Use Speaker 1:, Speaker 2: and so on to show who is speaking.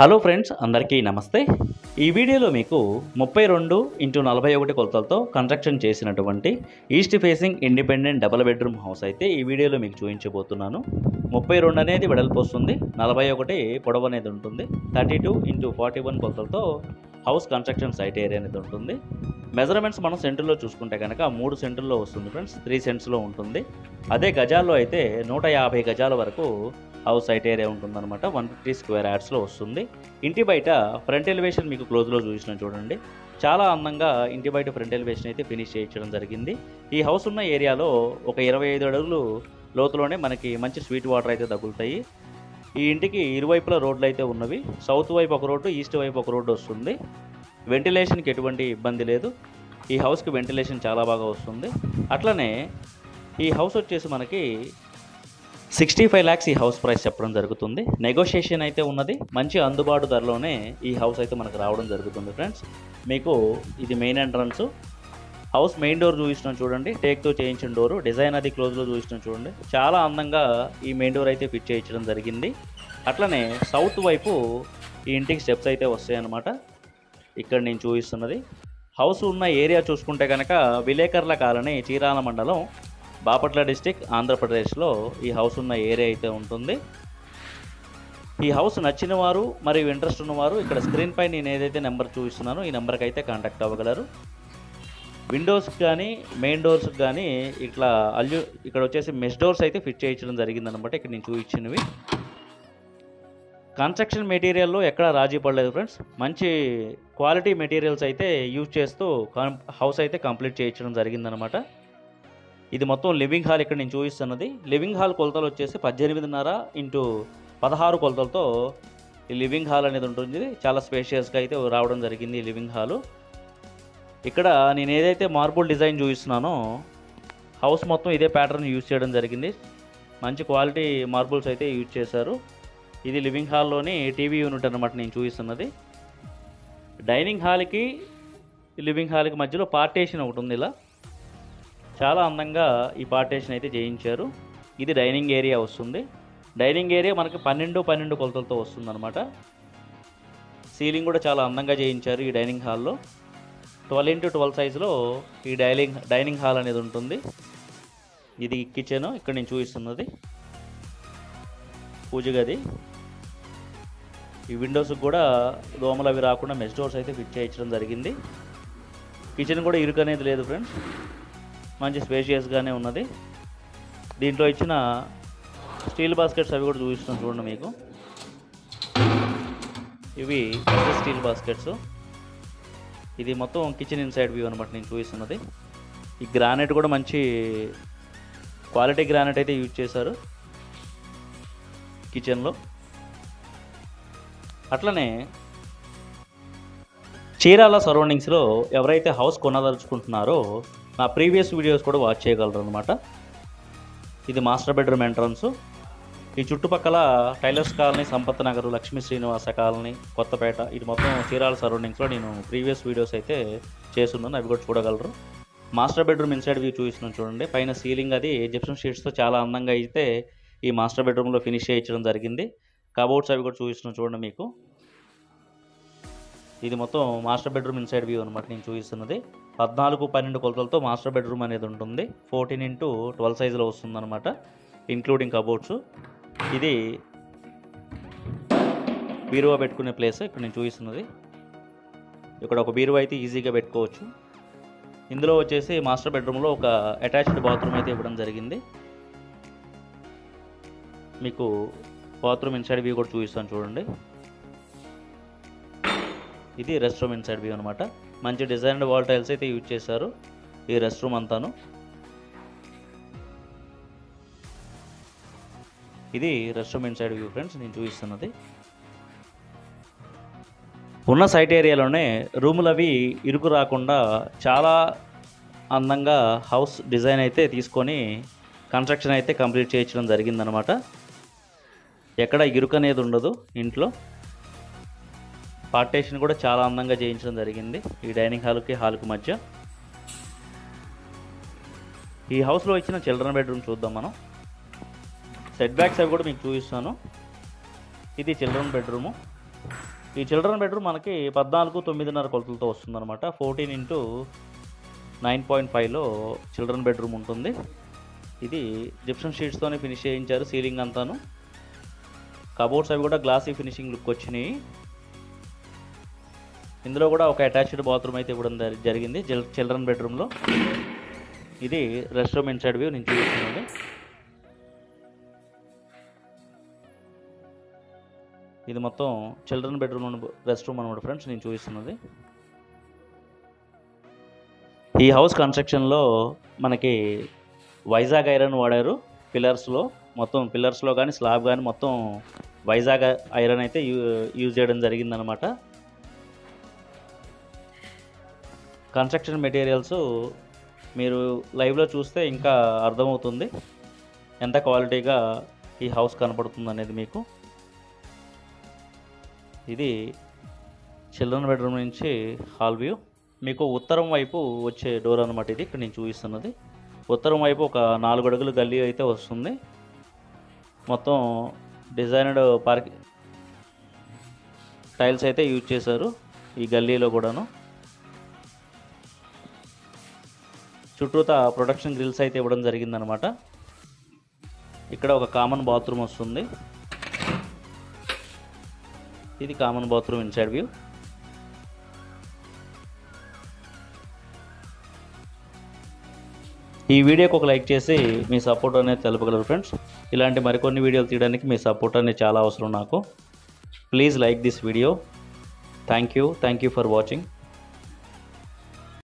Speaker 1: Hello friends, అందరికీ నమస్తే. ఈ వీడియోలో మీకు 32x41 కొలతలతో కన్స్ట్రక్షన్ చేసినటువంటి east facing independent double bedroom house అయితే ఈ వీడియోలో మీకు చూపించబోతున్నాను. 32 అనేది వెడల్పు వస్తుంది, 41 పొడవు అనేది ఉంటుంది. 32x41 కొలతలతో హౌస్ కన్స్ట్రక్షన్ సైట్ ఏరియా అనేది ఉంటుంది. మెజర్మెంట్స్ మనం సెంటర్లో చూసుకుంటే కనుక 3 సెంటర్లో వస్తుంది ఫ్రెండ్స్, 3 సెంట్స్లో ఉంటుంది. అదే గజాల్లో అయితే 150 గజాల వరకు హౌస్ సైట్ ఏరియా ఉంటుందన్నమాట. 150 స్క్వేర్ యార్డ్స్లో వస్తుంది. ఇంటి బయట ఫ్రంట్ ఎలివేషన్ మీకు క్లోజ్లో చూసిన చూడండి, చాలా అందంగా ఇంటి బయట ఫ్రంట్ ఎలివేషన్ అయితే ఫినిష్ చేయించడం జరిగింది. ఈ హౌస్ ఉన్న ఏరియాలో ఒక 25 అడుగులు లోతులోనే మనకి మంచి స్వీట్ వాటర్ అయితే తగులుతాయి. ఈ ఇంటికి ఇరువైపులా రోడ్లు అయితే ఉన్నవి. సౌత్ వైపు ఒక రోడ్డు, ఈస్ట్ వైపు ఒక రోడ్డు వస్తుంది. వెంటిలేషన్కి ఎటువంటి ఇబ్బంది లేదు. ఈ హౌస్కి వెంటిలేషన్ చాలా బాగా వస్తుంది. అట్లనే ఈ హౌస్ వచ్చేసి మనకి 65 lakhs ఈ హౌస్ ప్రైస్ చెప్పడం జరుగుతుంది. నెగోషియేషన్ అయితే ఉన్నది. మంచి అందుబాటు ధరలోనే ఈ హౌస్ అయితే మనకు రావడం జరుగుతుంది ఫ్రెండ్స్. మీకు ఇది main entrance. House main door చూపిస్తున్నాం చూడండి, టేక్తో చేయించిన డోరు. డిజైన్ అది క్లోజ్లో చూపిస్తున్నాం చూడండి, చాలా అందంగా ఈ మెయిన్ డోర్ అయితే ఫిట్ చేయించడం జరిగింది. అట్లనే సౌత్ వైపు ఈ ఇంటికి స్టెప్స్ అయితే వస్తాయి అన్నమాట. ఇక్కడ నేను చూపిస్తున్నది హౌస్ ఉన్న ఏరియా చూసుకుంటే కనుక విలేకర్ల కాలనీ, చీరాల మండలం, బాపట్ల డిస్టిక్, ఆంధ్రప్రదేశ్లో ఈ హౌస్ ఉన్న ఏరియా అయితే ఉంటుంది. ఈ హౌస్ నచ్చిన వారు మరియు ఇంట్రెస్ట్ ఉన్నవారు ఇక్కడ స్క్రీన్ పై నేను ఏదైతే నెంబర్ చూపిస్తున్నానో ఈ నెంబర్కి అయితే కాంటాక్ట్ అవ్వగలరు. విండోస్కి కానీ మెయిన్ డోర్స్కి కానీ ఇట్లా ఇక్కడ వచ్చేసి మెష్ డోర్స్ అయితే ఫిట్ చేయించడం జరిగిందనమాట. ఇక్కడ నేను చూపించినవి కన్స్ట్రక్షన్ మెటీరియల్లో ఎక్కడ రాజీ పడలేదు ఫ్రెండ్స్. మంచి క్వాలిటీ మెటీరియల్స్ అయితే యూజ్ చేస్తూ హౌస్ అయితే కంప్లీట్ చేయించడం జరిగిందనమాట. ఇది మొత్తం లివింగ్ హాల్. ఇక్కడ నేను చూపిస్తున్నది లివింగ్ హాల్. కొలతలు వచ్చేసి 18.5x16 కొలతలతో ఈ లివింగ్ హాల్ అనేది ఉంటుంది. చాలా స్పేషియస్గా అయితే రావడం జరిగింది ఈ లివింగ్ హాలు. ఇక్కడ నేను ఏదైతే మార్బుల్ డిజైన్ చూపిస్తున్నానో హౌస్ మొత్తం ఇదే ప్యాటర్న్ యూజ్ చేయడం జరిగింది. మంచి క్వాలిటీ మార్బుల్స్ అయితే యూజ్ చేశారు. ఇది లివింగ్ హాల్లోని టీవీ యూనిట్ అన్నమాట నేను చూపిస్తున్నది. డైనింగ్ హాల్కి లివింగ్ హాల్కి మధ్యలో పార్టీషన్ ఒకటి ఉంది. ఇలా చాలా అందంగా ఈ పార్టీషన్ అయితే చేయించారు. ఇది డైనింగ్ ఏరియా వస్తుంది. డైనింగ్ ఏరియా మనకి 12x12 కొలతలతో వస్తుంది అనమాట. సీలింగ్ కూడా చాలా అందంగా చేయించారు ఈ డైనింగ్ హాల్లో. 12x12 సైజులో ఈ డైనింగ్ హాల్ అనేది ఉంటుంది. ఇది కిచెన్. ఇక్కడ నేను చూపిస్తున్నది పూజ గది. ఈ విండోస్కి కూడా దోమలు అవి రాకుండా మెష్ డోర్స్ అయితే ఫిట్ చేయించడం జరిగింది. కిచెన్ కూడా ఇరుకు అనేది లేదు ఫ్రెండ్స్, మంచి స్పేషియస్గానే ఉన్నది. దీంట్లో ఇచ్చిన స్టీల్ బాస్కెట్స్ అవి కూడా చూపిస్తున్నాను చూడండి మీకు. ఇవి స్టీల్ బాస్కెట్స్. ఇది మొత్తం కిచెన్ ఇన్సైడ్ వ్యూ అనమాట నేను చూపిస్తున్నది. ఈ గ్రానైట్ కూడా మంచి క్వాలిటీ గ్రానైట్ అయితే యూజ్ చేశారు కిచెన్లో. అట్లనే చీరాల సరౌండింగ్స్లో ఎవరైతే హౌస్ కొనదలుచుకుంటున్నారో నా ప్రీవియస్ వీడియోస్ కూడా వాచ్ చేయగలరు అనమాట. ఇది మాస్టర్ బెడ్రూమ్ ఎంట్రన్స్. ఈ చుట్టుపక్కల tailors colony, Sampath Nagar, Lakshmi Srinivasa colony, Kothapeta, ఇది మొత్తం చీరాల సరౌండింగ్స్లో నేను ప్రీవియస్ వీడియోస్ అయితే చేస్తున్నాను, అవి కూడా చూడగలరు. మాస్టర్ బెడ్రూమ్ ఇన్సైడ్ వ్యూ చూపిస్తున్నాను చూడండి. పైన సీలింగ్ అది జిప్సమ్ షీట్స్తో చాలా అందంగా అయితే ఈ మాస్టర్ బెడ్రూమ్లో ఫినిష్ చేయించడం జరిగింది. కబోర్డ్స్ అవి కూడా చూపిస్తున్నాను చూడండి మీకు. ఇది మొత్తం మాస్టర్ బెడ్రూమ్ ఇన్సైడ్ వ్యూ అనమాట నేను చూపిస్తున్నది. 14x12 కొలతలతో మాస్టర్ బెడ్రూమ్ అనేది ఉంటుంది. 14x12 సైజులో వస్తుంది అనమాట, ఇంక్లూడింగ్ కబోర్డ్స్. ఇది బీరువా పెట్టుకునే ప్లేస్ ఇక్కడ నేను చూపిస్తున్నది. ఇక్కడ ఒక బీరువా అయితే ఈజీగా పెట్టుకోవచ్చు. ఇందులో వచ్చేసి మాస్టర్ బెడ్రూమ్లో ఒక అటాచ్డ్ బాత్రూమ్ అయితే ఇవ్వడం జరిగింది. మీకు బాత్రూమ్ ఇన్సైడ్ వ్యూ కూడా చూపిస్తాను చూడండి. ఇది రెస్ట్ రూమ్ ఇన్సైడ్ వ్యూ అనమాట. మంచి డిజైన్డ్ వాల్ టైల్స్ అయితే యూజ్ చేశారు ఈ రెస్ట్ రూమ్ అంతాను. ఇది rest room inside view friends నేను చూపిస్తున్నది. ఉన్న సైట్ ఏరియాలోనే రూములు అవి ఇరుకు రాకుండా చాలా అందంగా హౌస్ డిజైన్ అయితే తీసుకొని కన్స్ట్రక్షన్ అయితే కంప్లీట్ చేయించడం జరిగిందనమాట. ఎక్కడ ఇరుకు అనేది ఉండదు ఇంట్లో. పార్టీషన్ కూడా చాలా అందంగా చేయించడం జరిగింది ఈ డైనింగ్ హాల్కి మధ్య. ఈ హౌస్లో ఇచ్చిన చిల్డ్రన్ బెడ్రూమ్ చూద్దాం మనం. సెట్ బ్యాక్స్ అవి కూడా మీకు చూపిస్తాను. ఇది చిల్డ్రన్ బెడ్రూము. ఈ చిల్డ్రన్ బెడ్రూమ్ మనకి 14-9.5 కొలతలతో వస్తుందన్నమాట. 14x9.5లో చిల్డ్రన్ బెడ్రూమ్ ఉంటుంది. ఇది జిప్సమ్ షీట్స్తోనే ఫినిష్ చేయించారు సీలింగ్ అంతాను. కబోర్డ్స్ అవి కూడా గ్లాసీ ఫినిషింగ్ లుక్ వచ్చినాయి. ఇందులో కూడా ఒక అటాచ్డ్ బాత్రూమ్ అయితే ఇవ్వడం జరిగింది చిల్డ్రన్ బెడ్రూమ్లో. ఇది రెస్ట్ రూమ్ ఇన్సైడ్ వ్యూ నేను చూపిస్తున్నాను. ఇది మొత్తం చిల్డ్రన్ బెడ్రూమ్ రెస్ట్ రూమ్ అనమాట ఫ్రెండ్స్ నేను చూపిస్తున్నది. ఈ హౌస్ కన్స్ట్రక్షన్లో మనకి వైజాగ్ ఐరన్ వాడారు పిల్లర్స్లో. మొత్తం పిల్లర్స్లో కానీ స్లాబ్ కానీ మొత్తం వైజాగ్ ఐరన్ అయితే యూజ్ చేయడం జరిగిందనమాట. కన్స్ట్రక్షన్ మెటీరియల్స్ మీరు లైవ్లో చూస్తే ఇంకా అర్థమవుతుంది ఎంత క్వాలిటీగా ఈ హౌస్ కనపడుతుంది అనేది మీకు. ఇది చిల్డ్రన్ బెడ్రూమ్ నుంచి హాల్ వ్యూ. మీకు ఉత్తరం వైపు వచ్చే డోర్ అనమాట ఇది ఇక్కడ నేను చూపిస్తున్నది. ఉత్తరం వైపు ఒక 4 అడుగుల గల్లీ అయితే వస్తుంది. మొత్తం డిజైనడ్ టైల్స్ అయితే యూజ్ చేశారు ఈ గల్లీలో కూడాను. చుట్టూతా ప్రొటెక్షన్ గ్రిల్స్ అయితే ఇవ్వడం జరిగిందనమాట. ఇక్కడ ఒక కామన్ బాత్రూమ్ వస్తుంది. ఇది కామన్ బాత్రూమ్ ఇన్సైడ్ వ్యూ. ఈ వీడియోకి ఒక లైక్ చేసి మీ సపోర్ట్ అనేది తెలపగలరు ఫ్రెండ్స్. ఇలాంటి మరికొన్ని వీడియోలు తీయడానికి మీ సపోర్ట్ అనేది చాలా అవసరం నాకు. Please like this video. Thank you for watching.